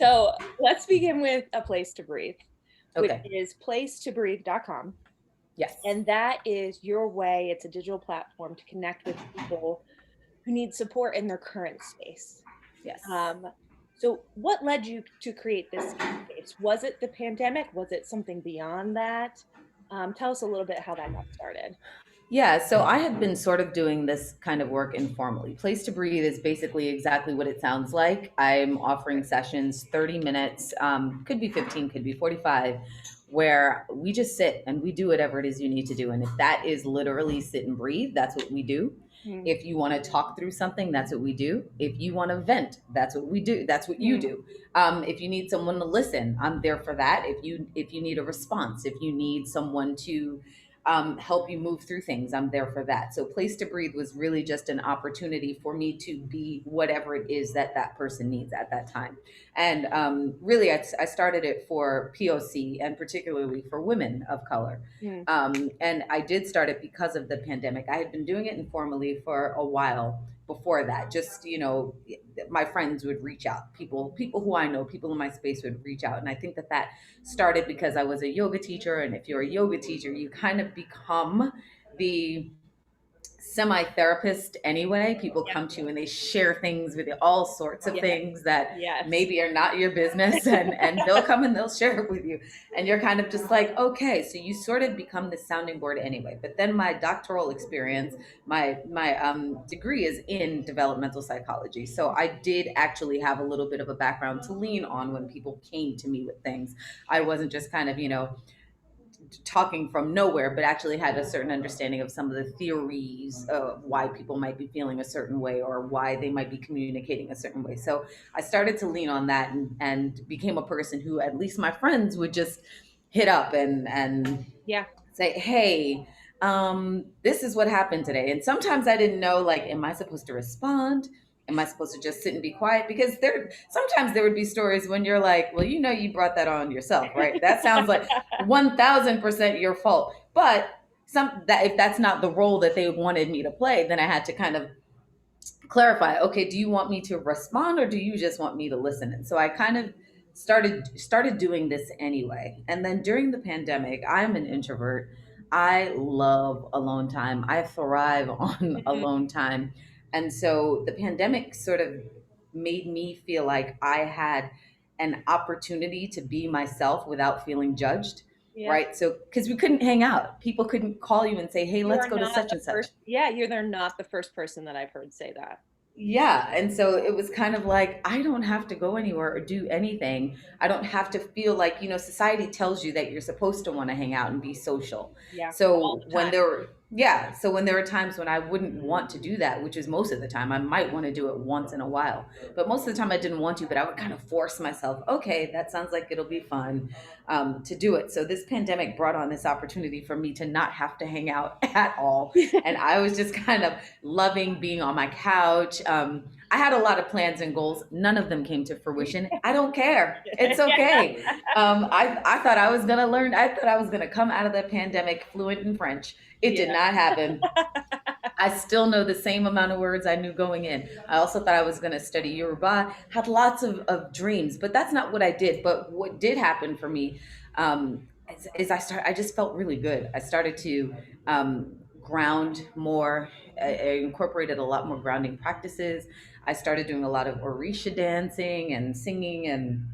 So let's begin with A Place to Breathe, which Okay. is placetobreathe.com. Yes. And that is your way, it's a digital platform to connect with people who need support in their current space. Yes. Um, so what led you to create this space? Was it the pandemic? Was it something beyond that? Tell us a little bit how that got started. Yeah, so I had been sort of doing this kind of work informally. Place to Breathe is basically exactly what it sounds like. I'm offering sessions, 30 minutes, could be 15, could be 45, where we just sit and we do whatever it is you need to do. And if that is literally sit and breathe, that's what we do. Mm, If you want to talk through something, that's what we do. If you want to vent, that's what we do. That's what you mm, do. If you need someone to listen, I'm there for that. If you need a response, if you need someone to help you move through things, I'm there for that. So Place to Breathe was really just an opportunity for me to be whatever it is that that person needs at that time. And really, I started it for POC and particularly for women of color. mm. And I did start it because of the pandemic. I had been doing it informally for a while before that. Just, my friends would reach out, people who I know, people in my space would reach out. And I think that started because I was a yoga teacher. And if you're a yoga teacher, you kind of become the semi therapist anyway. People Yeah. come to you and they share things with you, all sorts of Yeah. things that Yes. maybe are not your business, and they'll come and they'll share it with you. And you're kind of just like, okay, so you sort of become the sounding board anyway. But then my doctoral experience, my degree is in developmental psychology. So I did actually have a little bit of a background to lean on when people came to me with things. I wasn't just kind of, talking from nowhere, but actually had a certain understanding of some of the theories of why people might be feeling a certain way or why they might be communicating a certain way. So I started to lean on that, and became a person who at least my friends would just hit up and Yeah. say, hey, this is what happened today. And sometimes I didn't know, like, am I supposed to respond? Am I supposed to just sit and be quiet? Because sometimes there would be stories when you're like, well, you brought that on yourself, right? That sounds like 1000% your fault. But if that's not the role that they wanted me to play, then I had to kind of clarify, okay, do you want me to respond or do you just want me to listen? And so I kind of started doing this anyway. And then during the pandemic, I'm an introvert. I love alone time. I thrive on Mhm. alone time. And so the pandemic sort of made me feel like I had an opportunity to be myself without feeling judged, Yeah. right? So because we couldn't hang out, people couldn't call you and say, hey, You let's are go to not such the and such. first, yeah, they're not the first person that I've heard say that. Yeah. And so it was kind of like, I don't have to go anywhere or do anything. I don't have to feel like, society tells you that you're supposed to want to hang out and be social. Yeah, all So the when time. there were, yeah. So when there were times when I wouldn't want to do that, which is most of the time, I might want to do it once in a while. But most of the time I didn't want to, but I would kind of force myself, okay, that sounds like it'll be fun to do it. So this pandemic brought on this opportunity for me to not have to hang out at all. And I was just kind of loving being on my couch. I had a lot of plans and goals. None of them came to fruition. I don't care. It's okay. I thought I was going to learn. I thought I was going to come out of the pandemic fluent in French. It did Yeah. not happen. I still know the same amount of words I knew going in. I also thought I was going to study Yoruba, had lots of dreams, but that's not what I did. But what did happen for me is I just felt really good. I started to ground more. I incorporated a lot more grounding practices. I started doing a lot of Orisha dancing and singing and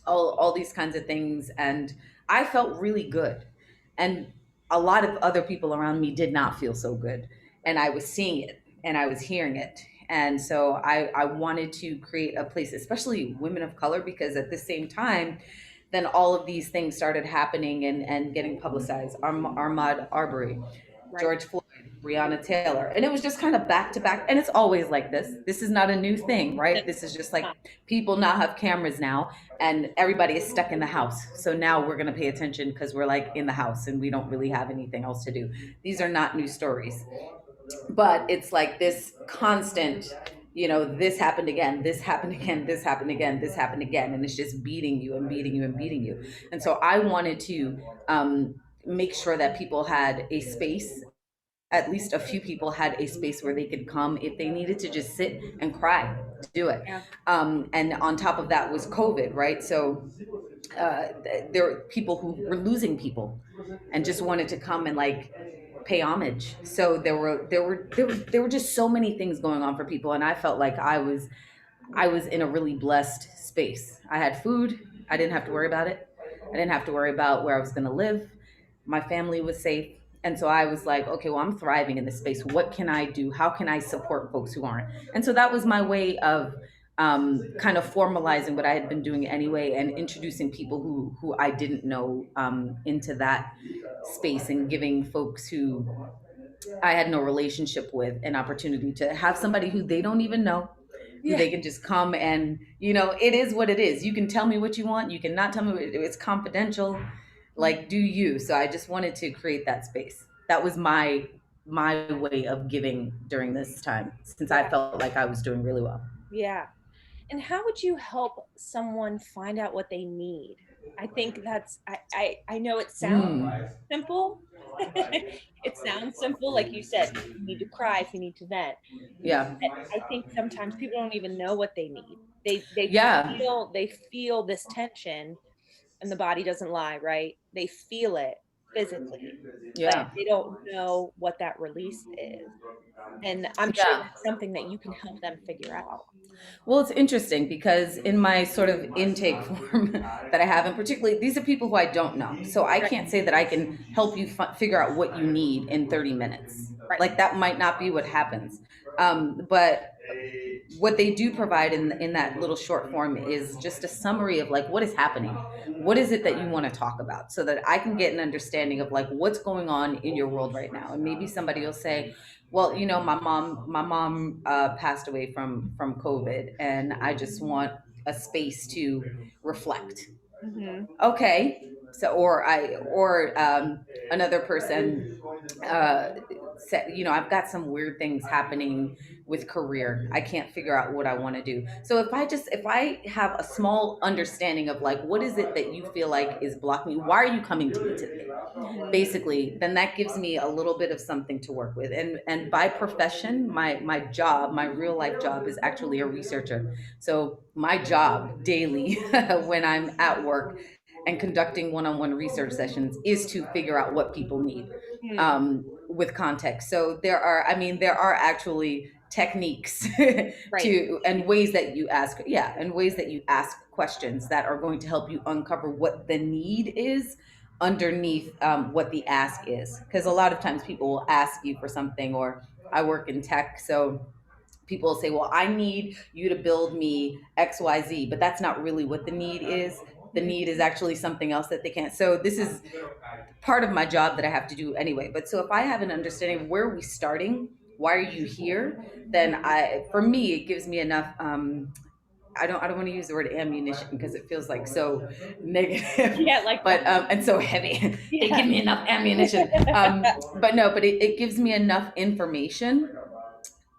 all these kinds of things. And I felt really good. And a lot of other people around me did not feel so good. And I was seeing it and I was hearing it. And so I wanted to create a place, especially women of color, because at the same time, then all of these things started happening and getting publicized. Ahmaud Arbery, Right. George Floyd, Breonna Taylor. And it was just kind of back to back. And it's always like this. This is not a new thing, right? This is just like people now have cameras now and everybody is stuck in the house. So now we're going to pay attention because we're like in the house and we don't really have anything else to do. These are not new stories, but it's like this constant, this happened again, this happened again, this happened again, this happened again. And it's just beating you and beating you and beating you. And so I wanted to make sure that people had a space at least a few people had a space where they could come if they needed to just sit and cry to do it. Yeah. And on top of that was COVID, right? So there were people who were losing people and just wanted to come and like pay homage. So there were just so many things going on for people, and I felt like I was in a really blessed space. I had food. I didn't have to worry about it. I didn't have to worry about where I was going to live. My family was safe. And so I was like, okay, well, I'm thriving in this space. What can I do? How can I support folks who aren't? And so that was my way of kind of formalizing what I had been doing anyway and introducing people who I didn't know into that space and giving folks who I had no relationship with an opportunity to have somebody who they don't even know, who Yeah. they can just come and, it is what it is. You can tell me what you want. You cannot tell me it's confidential. Mhm. Like, do you? So I just wanted to create that space. That was my way of giving during this time since I Yeah. felt like I was doing really well. Yeah. And how would you help someone find out what they need? I think that's I know it sounds Mm, simple. It sounds simple, like you said, if you need to cry, if you need to vent. yeah. But I think sometimes people don't even know what they need. They Yeah. feel this tension, and the body doesn't lie, right? They feel it physically, but Yeah. they don't know what that release is. And I'm sure Yeah. that's something that you can help them figure out. Well, it's interesting because in my sort of intake form that I have, and particularly these are people who I don't know. So I Right, can't say that I can help you figure out what you need in 30 minutes. right. Like that might not be what happens. But what they do provide in that little short form is just a summary of like what is happening. What is it that you want to talk about so that I can get an understanding of like what's going on in your world right now. And maybe somebody will say, well, my mom passed away from COVID, and I just want a space to reflect. Mhm. Okay, so or another person said, I've got some weird things happening with career. I can't figure out what I want to do. So if I have a small understanding of like what is it that you feel like is blocking you, why are you coming to me today, Mhm. basically, then that gives me a little bit of something to work with. And by profession, my job, my real life job, is actually a researcher. So my job daily when I'm at work and conducting one-on-one research sessions is to figure out what people need Mm. with context. So there are actually techniques Right. to and ways that you ask, yeah, and ways that you ask questions that are going to help you uncover what the need is underneath what the ask is. Because a lot of times people will ask you for something, or I work in tech, so people will say, well, I need you to build me XYZ, but that's not really what the need is. The Mhm. need is actually something else that they can't. So this is part of my job that I have to do anyway. But so if I have an understanding of where are we starting, why are you here, then for me, it gives me enough. I don't want to use the word ammunition because it feels like so negative, Yeah, like but and so heavy. They yeah. give me enough ammunition, but no, but it gives me enough information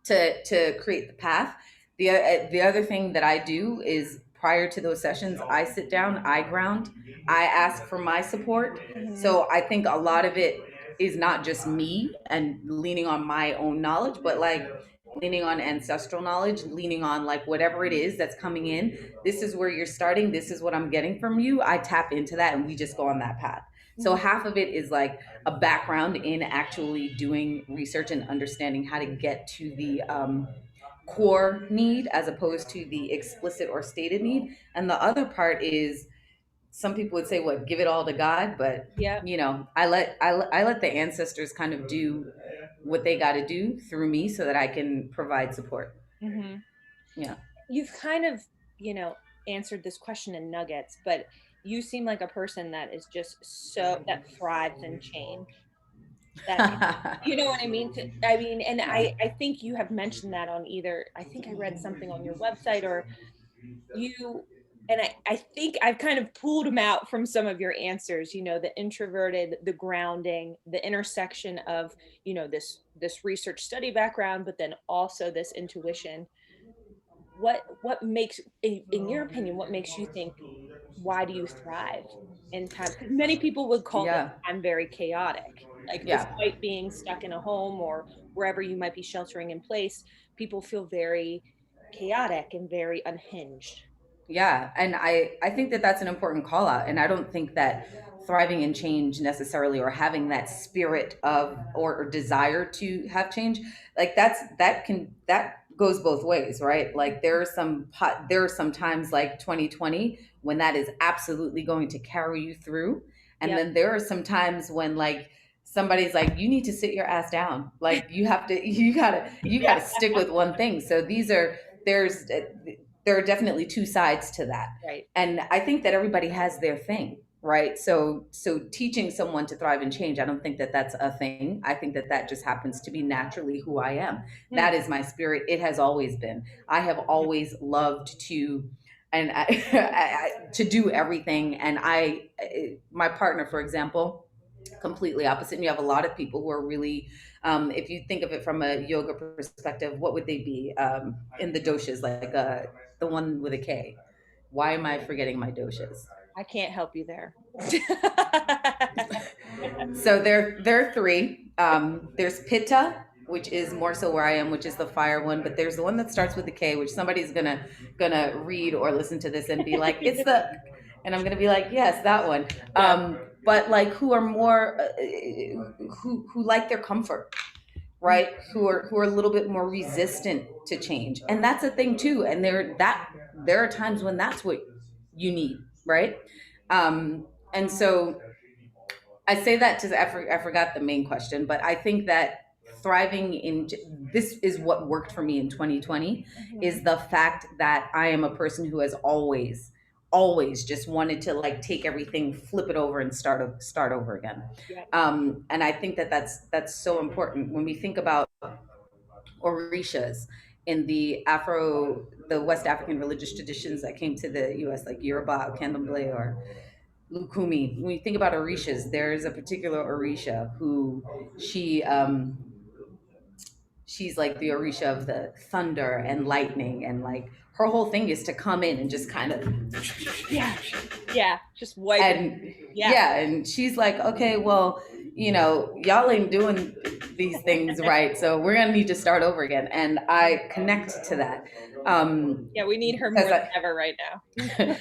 to create the path. The other thing that I do is prior to those sessions, I sit down, I ground, I ask for my support. Mhm. So I think a lot of it is not just me and leaning on my own knowledge, but like leaning on ancestral knowledge, leaning on like whatever it is that's coming in. This is where you're starting. This is what I'm getting from you. I tap into that and we just go on that path. So Mhm. half of it is like a background in actually doing research and understanding how to get to the core need as opposed to the explicit or stated need. And the other part is some people would say, "What? Give it all to God." But Yep. I let the ancestors kind of do what they got to do through me so that I can provide support. Mhm. Yeah. You've kind of, you know, answered this question in nuggets, but you seem like a person that is just that thrives in change. That you know what I mean? I mean, and I think you have mentioned that on either I think I read something on your website or you and I think I've kind of pulled them out from some of your answers, you know, the introverted, the grounding, the intersection of, you know, this research study background, but then also this intuition. What makes in your opinion, what makes you think why do you thrive in time? Because many people would call this Yeah. time very chaotic. Like, Yeah. despite being stuck in a home or wherever you might be sheltering in place, people feel very chaotic and very unhinged. Yeah, and I think that that's an important call out, and I don't think that thriving in change necessarily, or having that spirit of, or desire to have change, like that goes both ways, right? Like there are some times like 2020 when that is absolutely going to carry you through, and Yep. then there are some times when like somebody's like, you need to sit your ass down, like you have to you Yeah. gotta stick with one thing. So there's there are definitely two sides to that. Right. And I think that everybody has their thing, right? So teaching someone to thrive and change, I don't think that that's a thing. I think that that just happens to be naturally who I am. Hmm. That is my spirit. It has always been. I have Mhm. always loved to, and to do everything. And my partner, for example, completely opposite. And you have a lot of people who are really, if you think of it from a yoga perspective, what would they be, in the doshas, like the one with a K? Why am I forgetting my doshas? I can't help you there. So there are three. There's pitta, which is more so where I am, which is the fire one. But there's the one that starts with the K, which somebody's gonna read or listen to this and be like, it's the, and I'm gonna be like, yes, that one. Yeah. But like who are more, who like their comfort, Mm. right? Who are a little bit more resistant to change, and that's a thing too. And there are times when that's what you need, right? And so I say that to, I forgot the main question, but I think that thriving in, this is what worked for me in 2020, Mhm. is the fact that I am a person who has always just wanted to like take everything, flip it over, and start over again. Yep. And I think that that's so important when we think about orishas in the West African religious traditions that came to the U.S., like Yoruba, Candomblé, or Lukumi. When you think about orishas, there is a particular orisha who she she's like the orisha of the thunder and lightning, and like her whole thing is to come in and just kind of, Yeah. Yeah. Just wipe it. and Yeah. yeah, and she's like, okay, well, y'all ain't doing these things right, so we're gonna need to start over again. And I connect to that, Yeah. We need her because more than ever right now.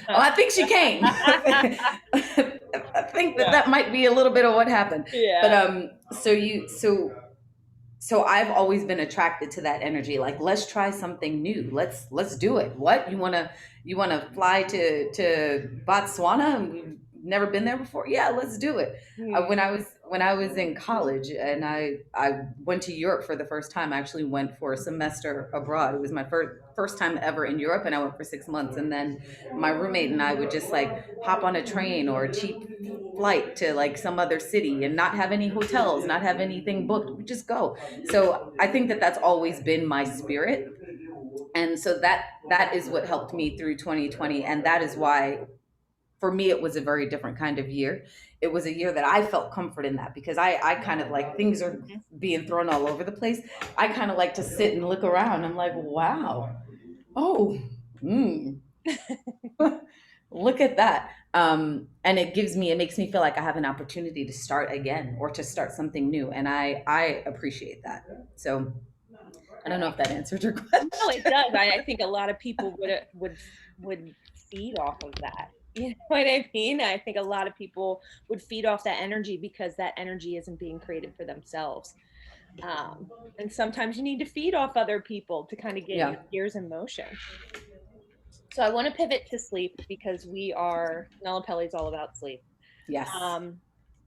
oh, I think she came. I think that Yeah. that might be a little bit of what happened. But Yeah. so I've always been attracted to that energy. Like, let's try something new. Let's do it. What, you wanna fly to Botswana? And we've never been there before. Yeah, let's do it. Hmm. When I was in college, and I went to Europe for the first time. I actually went for a semester abroad. It was my first time ever in Europe, and I went for 6 months. And then my roommate and I would just like hop on a train or a cheap flight to like some other city and not have any hotels, not have anything booked. We just go. So I think that that's always been my spirit. And so that is what helped me through 2020. And that is why for me it was a very different kind of year. It was a year that I felt comfort in that, because I kind of like, things are being thrown all over the place. I kind of like to sit and look around. I'm like, wow, oh, mm, look at that. And it makes me feel like I have an opportunity to start again, or to start something new. And I appreciate that. So I don't know if that answered your No, it question. does. I think a lot of people would feed off of that. You know what I mean? I think a lot of people would feed off that energy because that energy isn't being created for themselves. And sometimes you need to feed off other people to kind of get your Yeah. gears in motion. So I want to pivot to sleep because we are Nella Pelly's all about sleep. Yes. Um,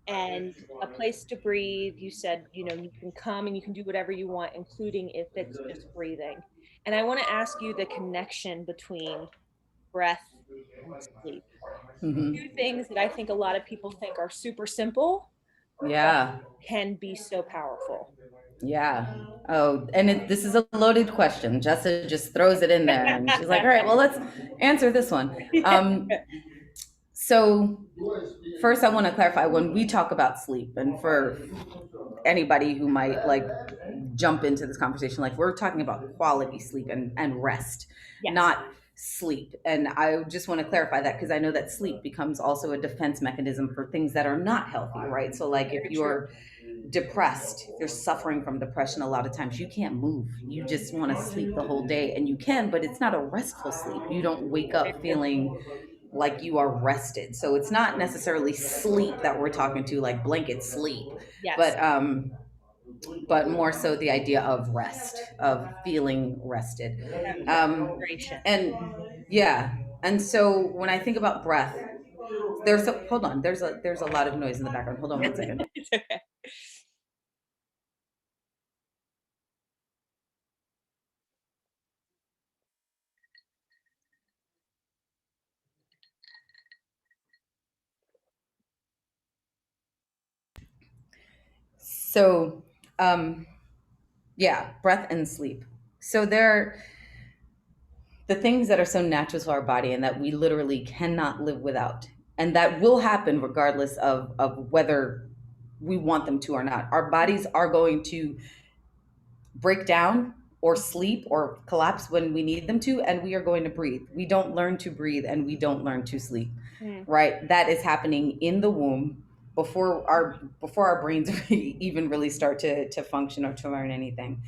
and a place to breathe. You said, you can come and you can do whatever you want, including if it's just breathing. And I want to ask you the connection between breath and sleep. Two Hmm. things that I think a lot of people think are super simple, but Yeah. can be so powerful. Yeah. Oh, and this is a loaded question. Jessa just throws it in there, and she's like, "All right, well, let's answer this one." So first, I want to clarify, when we talk about sleep, and for anybody who might like jump into this conversation, like, we're talking about quality sleep and rest, Yes. not sleep. And I just want to clarify that, because I know that sleep becomes also a defense mechanism for things that are not healthy, right? So like if Very true. you're depressed, if you're suffering from depression, a lot of times you can't move. You just want to sleep the whole day, and you can, but it's not a restful sleep. You don't wake Right. up feeling like you are rested. So it's not necessarily sleep that we're talking to, like blanket sleep, Yes. but more so the idea of rest, of feeling rested. That Um, restoration. and yeah, and so when I think about breath, there's a hold on, there's a lot of noise in the background. Hold on one second. It's okay. So, um, yeah, breath and sleep. So they're the things that are so natural to our body and that we literally cannot live without. And that will happen regardless of whether we want them to or not. Our bodies are going to break down or sleep or collapse when we need them to, and we are going to breathe. We don't learn to breathe and we don't learn to sleep, Mm, right? That is happening in the womb before our brains even really start to function or to learn anything.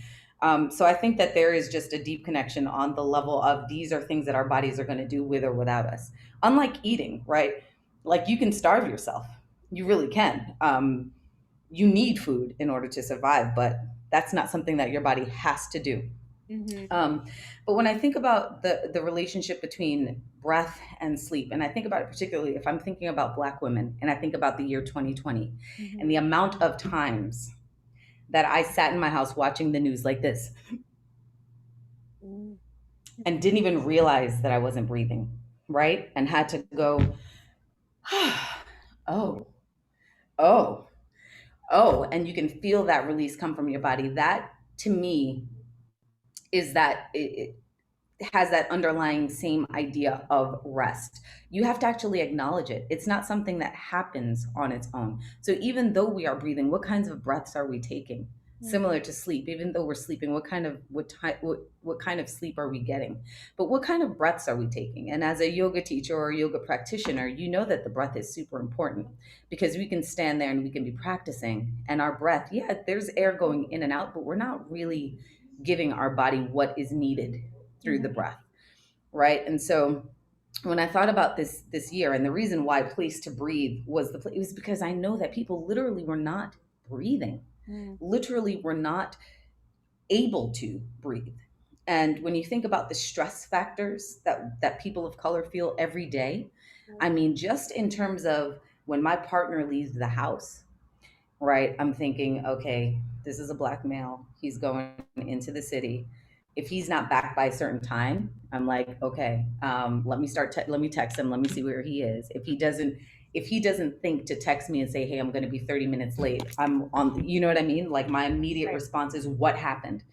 So I think that there is just a deep connection on the level of these are things that our bodies are going to do with or without us. Unlike eating, right? Like you can starve yourself, you really can. You need food in order to survive, but that's not something that your body has to do. mhm, Um, but when I think about the relationship between breath and sleep, and I think about it particularly if I'm thinking about Black women, and I think about the year 2020, and mhm, the amount of times that I sat in my house watching the news like this mm, and didn't even realize that I wasn't breathing, right? And had to go, oh, oh, oh, and you can feel that release come from your body. That to me is that it has that underlying same idea of rest. You have to actually acknowledge it. It's not something that happens on its own. So even though we are breathing, what kinds of breaths are we taking? mm, Similar to sleep, even though we're sleeping, what kind of sleep are we getting? But what kind of breaths are we taking? And as a yoga teacher or a yoga practitioner, you know that the breath is super important because we can stand there and we can be practicing and our breath, yeah, there's air going in and out, but we're not really giving our body what is needed through the mhm, breath, right? And so when I thought about this year, and the reason why Place to Breathe was the place, it was because I know that people literally were not breathing, mm, literally were not able to breathe. And when you think about the stress factors that people of color feel every day, I mm, mean, just in terms of when my partner leaves the house, right? I'm thinking, okay, this is a black male. He's going into the city. If he's not back by a certain time, I'm like, okay, let me text him. Let me see where he is. If he doesn't think to text me and say, hey, I'm going to be 30 minutes late, I'm on, you know what I mean? Like my immediate right. response is what happened?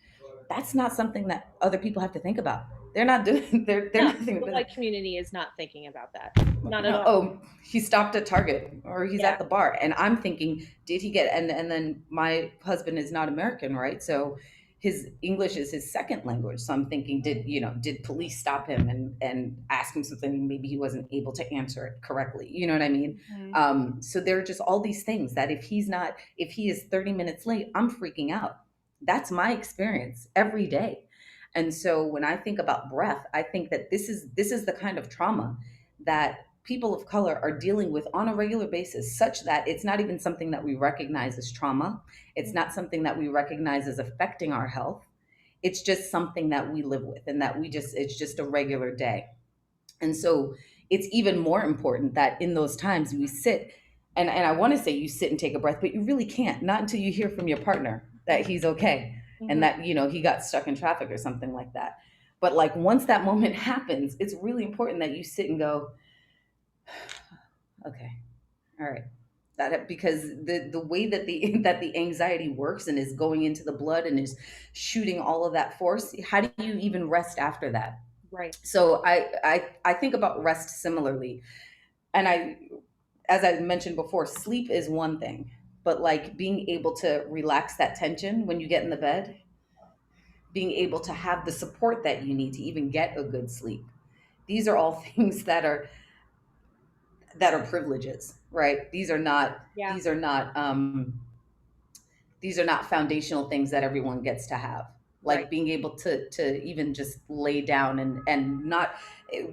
That's not something that other people have to think about. They're not doing, they're No, nothing. the white community is not thinking about that. Not at all. Oh, he stopped at Target or he's Yeah, at the bar. And I'm thinking, did he get, and then my husband is not American, right? So his English is his second language. So I'm thinking, did police stop him and ask him something? Maybe he wasn't able to answer it correctly. You know what I mean? mhm, So there are just all these things that if he is 30 minutes late, I'm freaking out. That's my experience every day. And so when I think about breath, I think that this is the kind of trauma that people of color are dealing with on a regular basis, such that it's not even something that we recognize as trauma. It's not mhm, something that we recognize as affecting our health. It's just something that we live with and that it's just a regular day. And so it's even more important that in those times we sit, and I want to say you sit and take a breath, but you really can't, not until you hear from your partner that he's okay and mhm, that, he got stuck in traffic or something like that. But like once that moment happens, it's really important that you sit and go, okay, all right. That because the way that the that the anxiety works and is going into the blood and is shooting all of that force, how do you even rest after that? right. So I think about rest similarly. And as I mentioned before, sleep is one thing, but like being able to relax that tension when you get in the bed, being able to have the support that you need to even get a good sleep. These are all things that are privileges, right? Yeah, These are not these are not foundational things that everyone gets to have, Right. like being able to even just lay down and not,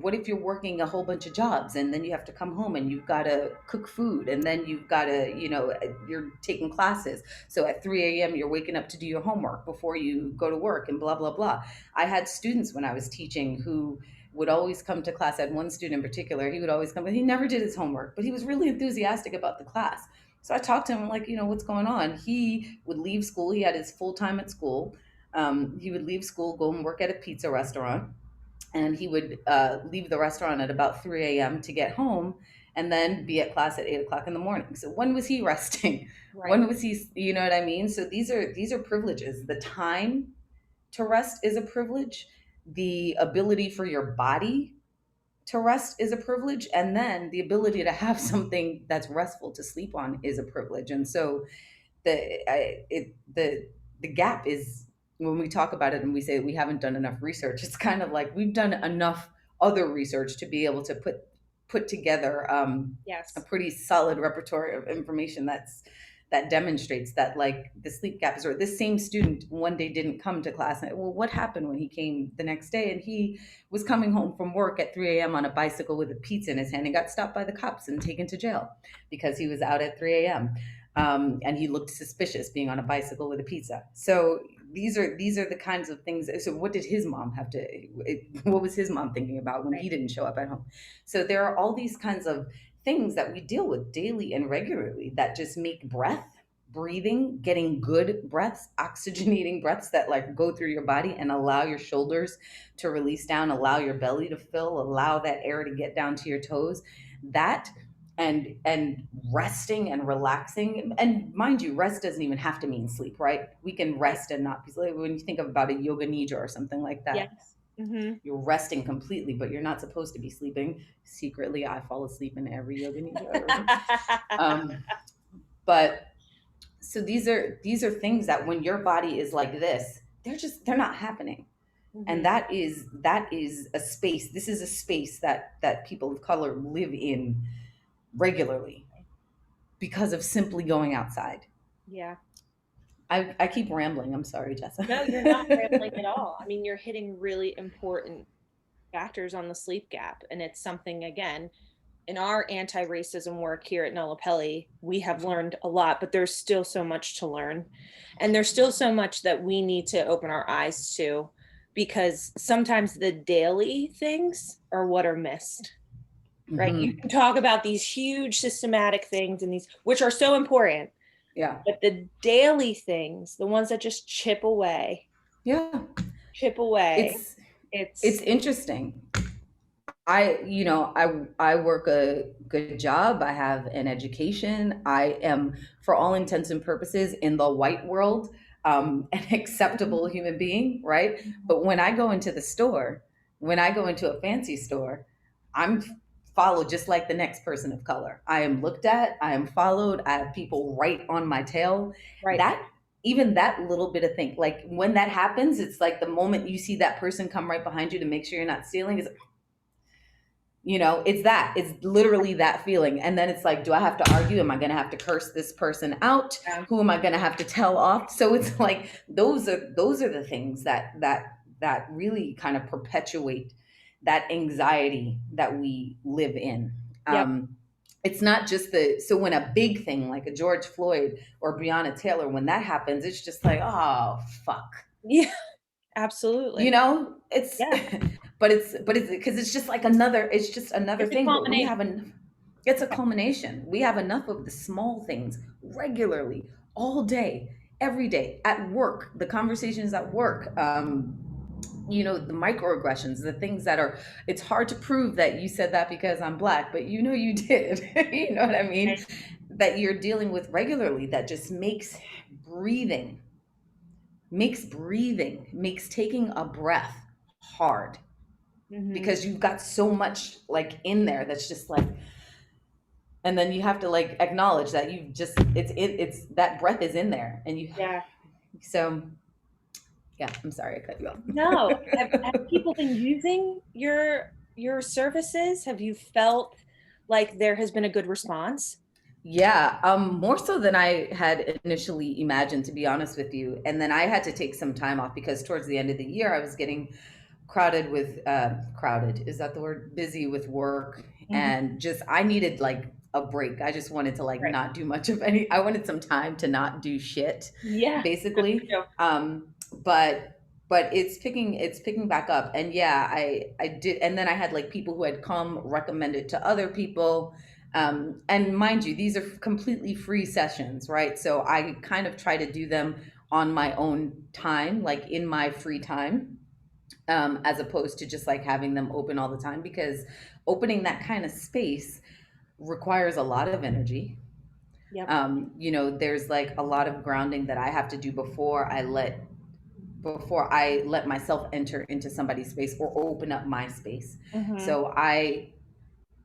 what if you're working a whole bunch of jobs and then you have to come home and you've got to cook food and then you've got to, you're taking classes, so at 3 a.m. you're waking up to do your homework before you go to work and blah blah blah. I had students when I was teaching who would always come to class. I had one student in particular, he would always come, but he never did his homework, but he was really enthusiastic about the class. So I talked to him, like, what's going on? He would leave school. He had his full time at school. He would leave school, go and work at a pizza restaurant, and he would leave the restaurant at about 3 a.m. to get home and then be at class at 8 o'clock in the morning. So when was he resting? Right. When was he, you know what I mean? So these are privileges. The time to rest is a privilege. The ability for your body to rest is a privilege, and then the ability to have something that's restful to sleep on is a privilege. And so the gap is, when we talk about it and we say we haven't done enough research, it's kind of like we've done enough other research to be able to put together a Yes. pretty solid repertoire of information that demonstrates that, like, the sleep gap is, or this same student one day didn't come to class. And, well, what happened when he came the next day? And he was coming home from work at 3 a.m. on a bicycle with a pizza in his hand and got stopped by the cops and taken to jail because he was out at 3 a.m. And he looked suspicious being on a bicycle with a pizza. So these are the kinds of things. So what did his mom have to? What was his mom thinking about when Right. he didn't show up at home? So there are all these kinds of things that we deal with daily and regularly that just make breathing, getting good breaths, oxygenating breaths that, like, go through your body and allow your shoulders to release down, allow your belly to fill, allow that air to get down to your toes. That and resting and relaxing, and mind you, rest doesn't even have to mean sleep, right? We can Right. rest and not be, like, when you think about a yoga nidra or something like that, Yes. Mhm. you're resting completely, but you're not supposed to be sleeping. Secretly, I fall asleep in every yoga nidra ever. Um, but so these are things that when your body is like this, they're not happening. And Mhm. that is a space. This is a space that people of color live in regularly because of simply going outside. Yeah. I keep rambling. I'm sorry, No, you're not rambling Jessa. at all. I mean, you're hitting really important factors on the sleep gap, and it's something, again, in our anti-racism work here at Nullapelli, we have learned a lot, but there's still so much to learn. And there's still so much that we need to open our eyes to, because sometimes the daily things are what are missed, right? You Hmm. can talk about these huge systematic things and these, which are so important, Yeah, but the daily things, the ones that just yeah. chip away, It's it's it's interesting. I work a good job. I have an education. I am, for all intents and purposes, in the white world, an acceptable human being, right? But when I go into the store, when I go into a fancy store, I'm followed just like the next person of color. I am looked at, I am followed, I have people right on my tail. right. That, even that little bit of thing, like when that happens, it's like the moment you see that person come right behind you to make sure you're not stealing, is, it's literally that feeling. And then it's like, do I have to argue? Am I going to have to curse this person out? Yeah. Who am I going to have to tell off? So it's like, those are the things that really kind of perpetuate that anxiety that we live in. Yep. It's not just so when a big thing like a George Floyd or Breonna Taylor, when that happens, it's just like, oh, fuck. Yeah, absolutely. It's Yeah. but it's because it's just another It's a thing. But culmination. it's a culmination. We have enough of the small things regularly, all day, every day, at work, the conversations at work, the microaggressions, the things that are, it's hard to prove that you said that because I'm black, but you did. You know what I mean? Right. That you're dealing with regularly, that just breathing makes taking a breath hard, Mhm. because you've got so much, like, in there that's just like, and then you have to, like, acknowledge that you've just it's that breath is in there, and you, Yeah. so yeah, I'm sorry I cut you No. Have off. people been using your services? Have you felt like there has been a good response? Yeah, more so than I had initially imagined, to be honest with you. And then I had to take some time off because towards the end of the year, I was getting crowded. Is that the word? Busy with work. Mhm. And just, I needed like a break. I just wanted to like Right. not do much of any, I wanted some time to not do shit, Yeah. Good for basically. you. But it's picking back up. And yeah, I did. And then I had like people who had come recommended to other people, and mind you, these are completely free sessions, right? So I kind of try to do them on my own time, like in my free time, as opposed to just like having them open all the time, because opening that kind of space requires a lot of energy. Yep. There's like a lot of grounding that I have to do before I let myself enter into somebody's space or open up my space. Mhm. So I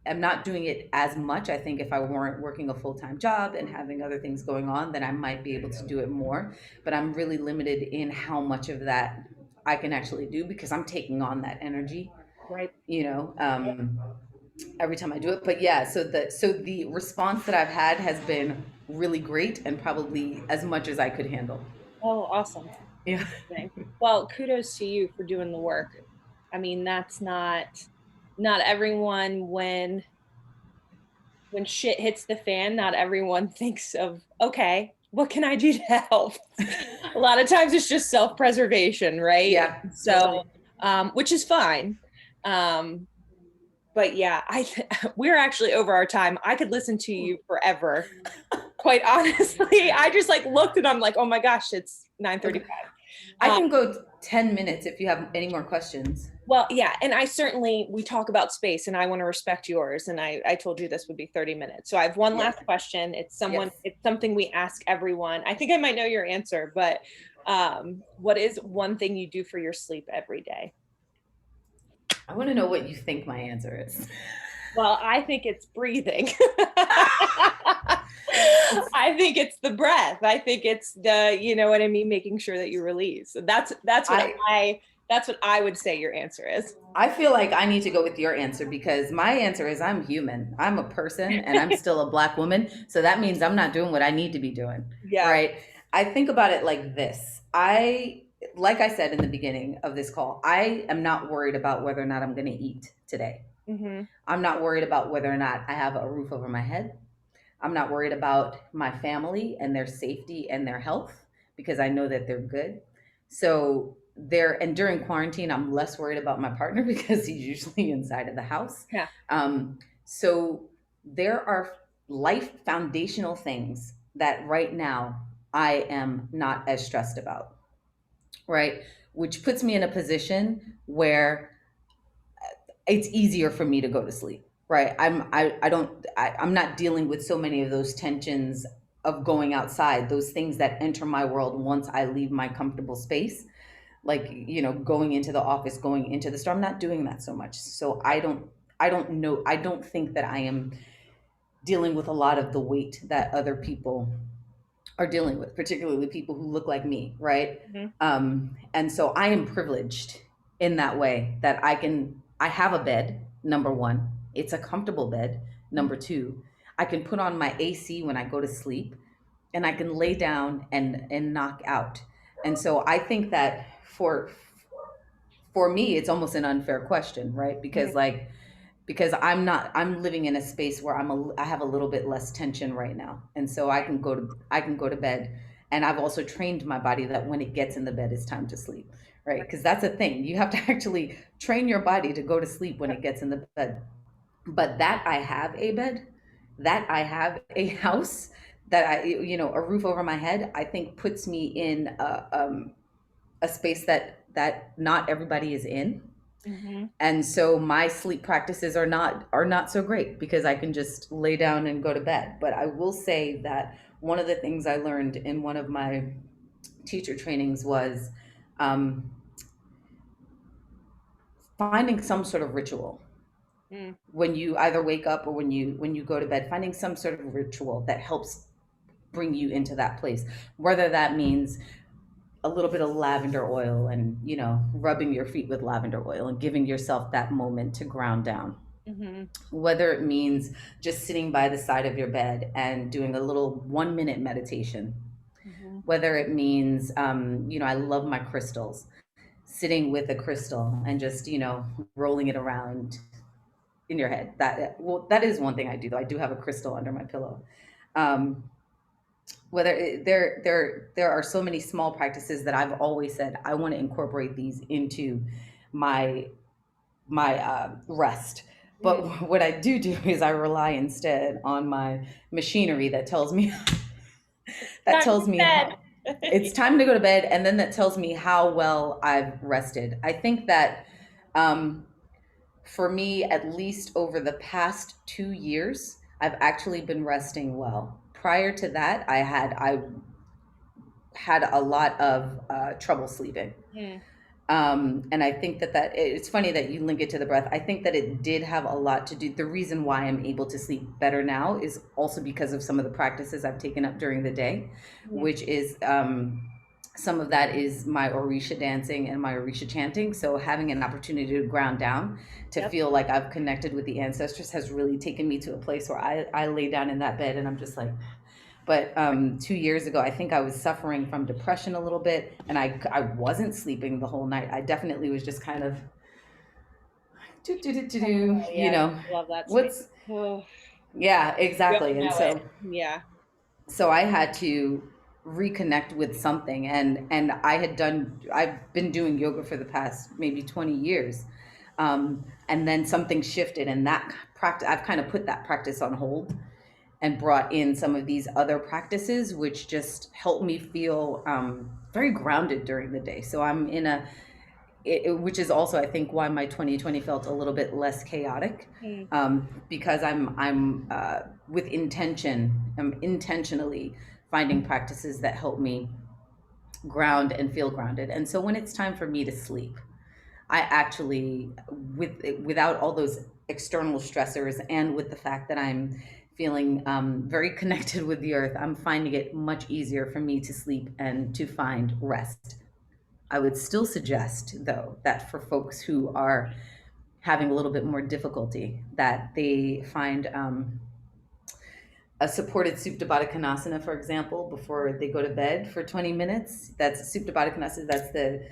am not doing it as much. I think if I weren't working a full time job and having other things going on, then I might be able to do it more. But I'm really limited in how much of that I can actually do because I'm taking on that energy, Right. you know, every time I do it. But yeah, so the response that I've had has been really great and probably as much as I could handle. Oh, awesome. Yeah. Amazing. Well, kudos to you for doing the work. I mean, that's not everyone when shit hits the fan, not everyone thinks of, okay, what can I do to help? A lot of times it's just self-preservation, right? Yeah, So, totally. which is fine. But yeah, we're actually over our time. I could listen to you forever. Quite honestly, I just like looked and I'm like, oh my gosh, it's Okay. 9:35. I Um, can go 10 minutes if you have any more questions. well, yeah, and I certainly we talk about space, and I want to respect yours. And I told you this would be 30 minutes, so I have one Yeah. last question. Yes. It's something we ask everyone. I think I might know your answer, but what is one thing you do for your sleep every day? I want to know what you think my answer is. Well, I think it's breathing. It's I think it's the breath. I think it's the, you know what I mean, making sure that you release. That's what I that's what I would say your answer is. I feel like I need to go with your answer because my answer is I'm human. I'm a person and I'm still a black woman. So that means I'm not doing what I need to be doing, Yeah. right? I think about it like this. Like I said in the beginning of this call, I am not worried about whether or not I'm going to eat today. Hmm. I'm not worried about whether or not I have a roof over my head. I'm not worried about my family and their safety and their health because I know that they're good. So and during quarantine, I'm less worried about my partner because he's usually inside of the house. Yeah. So there are life foundational things that right now I am not as stressed about, right? Which puts me in a position where it's easier for me to go to sleep, right? I'm not dealing with so many of those tensions of going outside, those things that enter my world once I leave my comfortable space, like, going into the office, going into the store. I'm not doing that so much. So I don't think that I am dealing with a lot of the weight that other people are dealing with, particularly people who look like me, right? Hmm. And so I am privileged in that way that I have a bed, number one. It's a comfortable bed, number two. I can put on my AC when I go to sleep and I can lay down and knock out. And so I think that for me, it's almost an unfair question, right? Because I'm living in a space where I have a little bit less tension right now. And so I can go to bed, and I've also trained my body that when it gets in the bed it's time to sleep, right? Because that's a thing. You have to actually train your body to go to sleep when it gets in the bed. But that I have a bed, that I have a house, that a roof over my head, I think puts me in a space that not everybody is in. Hmm. And so my sleep practices are not so great because I can just lay down and go to bed. But I will say that one of the things I learned in one of my teacher trainings was, um, finding some sort of ritual Mm. when you either wake up or when you go to bed, finding some sort of ritual that helps bring you into that place, whether that means a little bit of lavender oil and rubbing your feet with lavender oil and giving yourself that moment to ground down. Mhm. whether it means just sitting by the side of your bed and doing a little 1 minute meditation, Mhm. whether it means, I love my crystals, sitting with a crystal and just, rolling it around in your head. That is one thing I do, though. I do have a crystal under my pillow. Um, there are so many small practices that I've always said I want to incorporate these into my rest. But Mm. what I do is I rely instead on my machinery that tells me Time to how bed. it's time to go to bed, and then that tells me how well I've rested. I think that, um, for me, at least over the past 2 years, I've actually been resting well. Prior to that, I had a lot of trouble sleeping. Mm. And I think that it's funny that you link it to the breath. I think that it did have a lot to do. The reason why I'm able to sleep better now is also because of some of the practices I've taken up during the day, Mm. which is, some of that is my Orisha dancing and my Orisha chanting. So having an opportunity to ground down, to Yep. feel like I've connected with the ancestors, has really taken me to a place where I lay down in that bed and I'm just like, but 2 years ago, I think I was suffering from depression a little bit, and I wasn't sleeping the whole night. I definitely was just kind of do do do do do. Oh, yeah, I love that space. What's Oh, Yeah, you all exactly. And know it. so Yeah. I had to reconnect with something, and I've been doing yoga for the past maybe 20 years, and then something shifted, and that practice I've kind of put that practice on hold and brought in some of these other practices, which just help me feel, very grounded during the day. So I'm in which is also, I think, why my 2020 felt a little bit less chaotic, Mm. because I'm intentionally finding practices that help me ground and feel grounded. And so when it's time for me to sleep, I actually, without all those external stressors, and with the fact that I'm feeling, very connected with the earth, I'm finding it much easier for me to sleep and to find rest. I would still suggest, though, that for folks who are having a little bit more difficulty, that they find, a supported Supta Baddha Konasana, for example, before they go to bed for 20 minutes. That's Supta Baddha Konasana. That's the,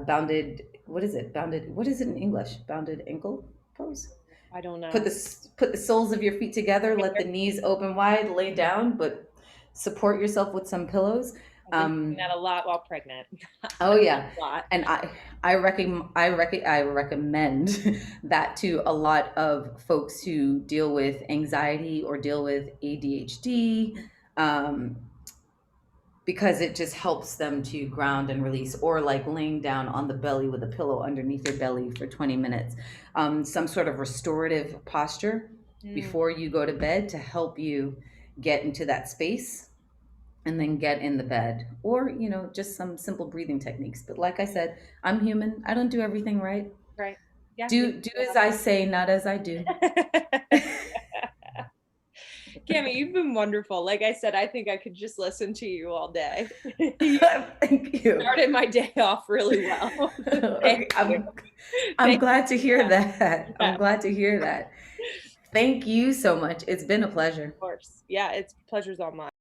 bounded. What is it? Bounded. What is it in English? Bounded ankle pose. I don't Put know. the soles of your feet together. Let the knees open wide. Lay down, but support yourself with some pillows. I've been doing Um, that a lot while pregnant. oh yeah, A lot. and I recommend that to a lot of folks who deal with anxiety or deal with ADHD, um, because it just helps them to ground and release, or like laying down on the belly with a pillow underneath your belly for 20 minutes. Some sort of restorative posture Mm. before you go to bed to help you get into that space and then get in the bed, or just some simple breathing techniques. But like I said, I'm human. I don't do everything right. Right. Yeah, you Do as I say, not as I do. Cami, you've been wonderful. Like I said, I think I could just listen to you all day. You Thank you. started my day off really well. Thank Okay, you. I'm Thank glad to hear you. that. Yeah, I'm glad to hear that. Thank you so much. It's been a pleasure. of course. Yeah, it's pleasure's all mine.